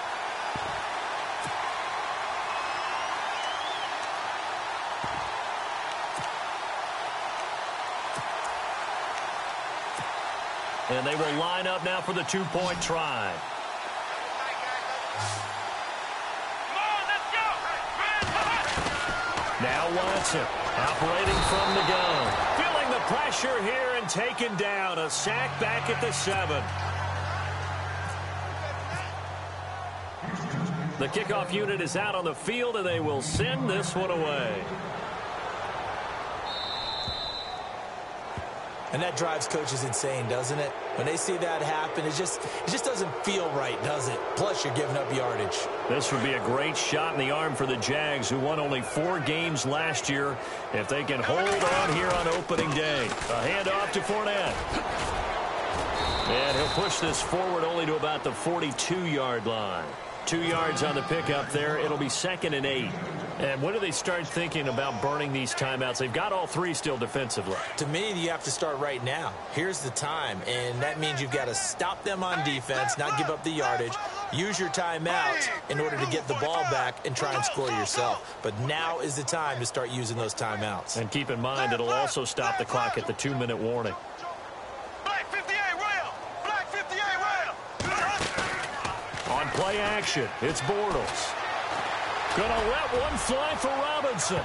And they will line up now for the 2-point try. Now Watson operating from the gun. Feeling the pressure here and taken down. A sack back at the 7. The kickoff unit is out on the field, and they will send this one away. And that drives coaches insane, doesn't it? When they see that happen, it just doesn't feel right, does it? Plus, you're giving up yardage. This would be a great shot in the arm for the Jags, who won only 4 games last year, if they can hold on here on opening day. A handoff to Fournette. And he'll push this forward only to about the 42-yard line. 2 yards on the pickup there. It'll be 2nd and 8. And when do they start thinking about burning these timeouts? They've got all 3 still defensively. To me, you have to start right now. Here's the time, and that means you've got to stop them on defense, not give up the yardage, use your timeouts in order to get the ball back and try and score yourself. But now is the time to start using those timeouts. And keep in mind, it'll also stop the clock at the 2-minute warning. On play action, it's Bortles. Gonna let one fly for Robinson.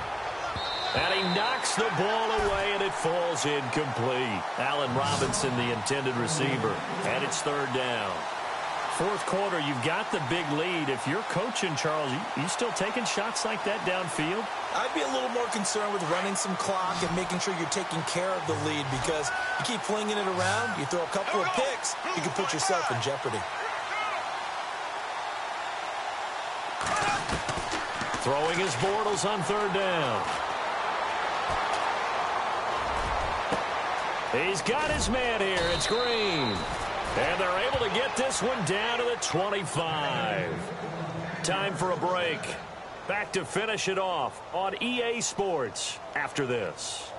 And he knocks the ball away, and it falls incomplete. Allen Robinson, the intended receiver. And it's 3rd down. 4th quarter, you've got the big lead. If you're coaching, Charles, you still taking shots like that downfield? I'd be a little more concerned with running some clock and making sure you're taking care of the lead, because you keep flinging it around, you throw a couple of picks, you can put yourself in jeopardy. Throwing his Bortles on 3rd down. He's got his man here. It's Green. And they're able to get this one down to the 25. Time for a break. Back to finish it off on EA Sports after this.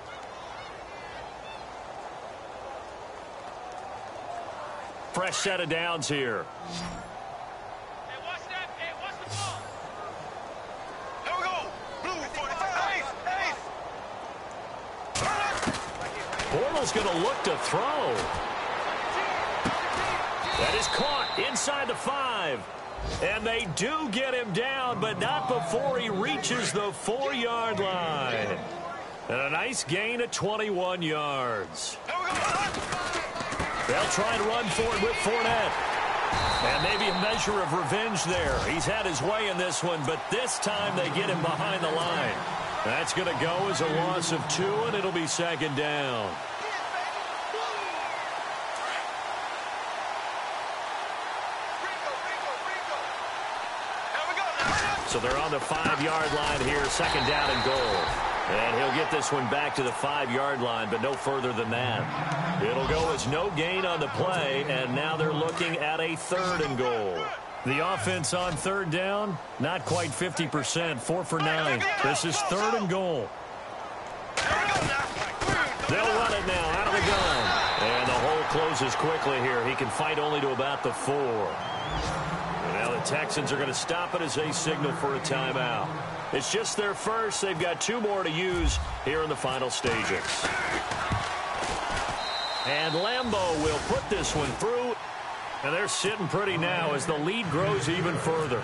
Fresh set of downs here. Bortles going to look to throw. That is caught inside the 5. And they do get him down, but not before he reaches the 4-yard line. And a nice gain of 21 yards. They'll try and run for it with Fournette. And maybe a measure of revenge there. He's had his way in this one, but this time they get him behind the line. That's going to go as a loss of 2, and it'll be 2nd down. So they're on the 5-yard line here, 2nd down and goal. And he'll get this one back to the 5-yard line, but no further than that. It'll go as no gain on the play, and now they're looking at a 3rd and goal. The offense on 3rd down, not quite 50%, 4 for 9. This is 3rd and goal. They'll run it now out of the gun. And the hole closes quickly here. He can fight only to about the 4. And now the Texans are going to stop it as they signal for a timeout. It's just their first. They've got 2 more to use here in the final stages. And Lambeau will put this one through. And they're sitting pretty now as the lead grows even further.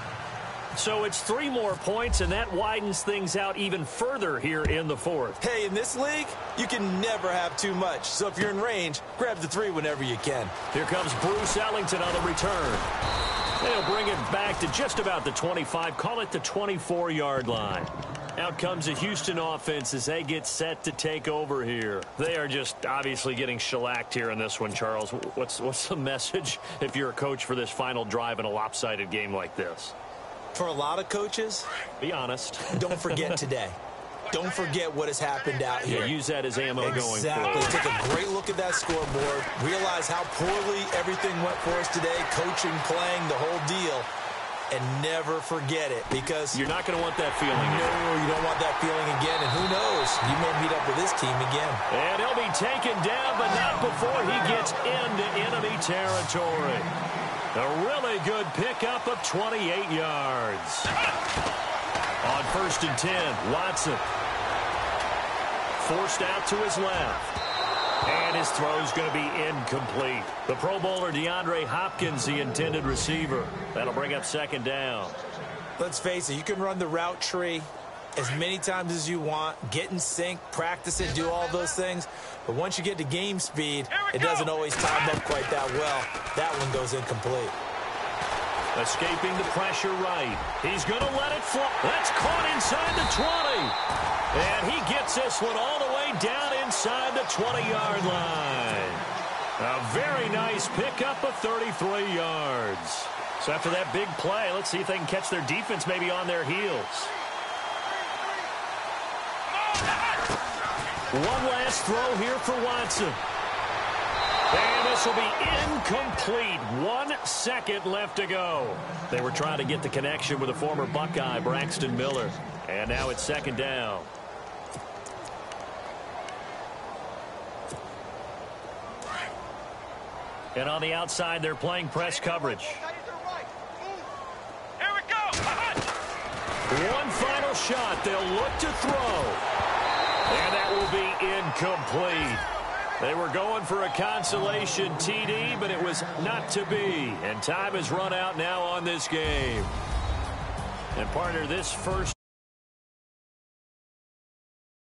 So it's 3 more points, and that widens things out even further here in the 4th. Hey, in this league, you can never have too much. So if you're in range, grab the 3 whenever you can. Here comes Bruce Ellington on the return. They'll bring it back to just about the 25, call it the 24-yard line. Out comes the Houston offense as they get set to take over here. They are just obviously getting shellacked here in this one, Charles. What's the message if you're a coach for this final drive in a lopsided game like this? For a lot of coaches, be honest, don't forget today. Don't forget what has happened out here. Yeah, use that as ammo going forward. Exactly. Take a great look at that scoreboard. Realize how poorly everything went for us today. Coaching, playing, the whole deal. And never forget it, because you're not going to want that feeling again. No, you don't want that feeling again. And who knows? You may meet up with this team again. And he'll be taken down, but not before he gets into enemy territory. A really good pickup of 28 yards. On 1st and 10, Watson. Forced out to his left. And his throw's going to be incomplete. The Pro Bowler DeAndre Hopkins, the intended receiver. That'll bring up 2nd down. Let's face it, you can run the route tree as many times as you want, get in sync, practice it, do all those things. But once you get to game speed, it doesn't always time up quite that well. That one goes incomplete. Escaping the pressure right. He's going to let it fly. That's caught inside the 20. And he gets this one all the way down inside the 20-yard line. A very nice pickup of 33 yards. So after that big play, let's see if they can catch their defense maybe on their heels. One last throw here for Watson. And this will be incomplete. 1 second left to go. They were trying to get the connection with a former Buckeye, Braxton Miller. And now it's second down. And on the outside, they're playing press coverage. Here we go. One final shot. They'll look to throw. And that will be incomplete. They were going for a consolation TD, but it was not to be. And time has run out now on this game. And partner, this first